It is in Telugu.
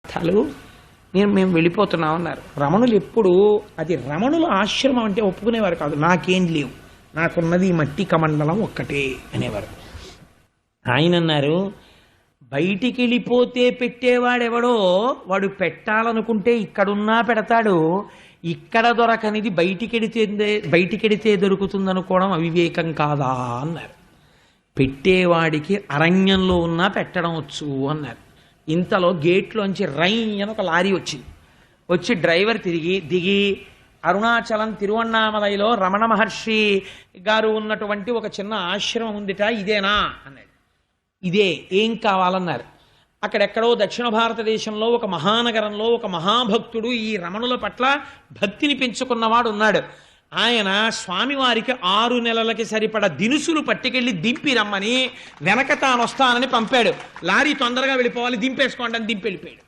తీర్థాలు మేము వెళ్ళిపోతున్నాం అన్నారు. రమణులు ఎప్పుడు అది రమణుల ఆశ్రమం అంటే ఒప్పుకునేవారు కాదు. నాకేం లేవు, నాకున్నది ఈ మట్టి కమండలం ఒక్కటే అనేవారు. ఆయన అన్నారు, బయటికి వెళ్ళిపోతే పెట్టేవాడెవడో వాడు పెట్టాలనుకుంటే ఇక్కడున్నా పెడతాడు, ఇక్కడ దొరకనిది బయటికెడితే దొరుకుతుందనుకోవడం అవివేకం కాదా అన్నారు. పెట్టేవాడికి అరణ్యంలో ఉన్నా పెట్టడం వచ్చు అన్నారు. ఇంతలో గేట్లోంచి రై అని ఒక లారీ వచ్చింది. వచ్చి డ్రైవర్ దిగి అరుణాచలం తిరువన్నామలైలో రమణ మహర్షి గారు ఉన్నటువంటి ఒక చిన్న ఆశ్రమం ఉందిట, ఇదేనా అన్నాడు. ఇదే, ఏం కావాలన్నారు. అక్కడెక్కడో దక్షిణ భారతదేశంలో ఒక మహానగరంలో ఒక మహాభక్తుడు ఈ రమణుల పట్ల భక్తిని పెంచుకున్నవాడు ఉన్నాడు. ఆయన స్వామివారికి 6 నెలలకి సరిపడ దినుసులు పట్టుకెళ్ళి దింపి రమ్మని వెనక తాను వస్తానని పంపాడు. లారీ తొందరగా వెళ్ళిపోవాలి, దింపేసుకోండి అని దింపి వెళ్ళిపోయాడు.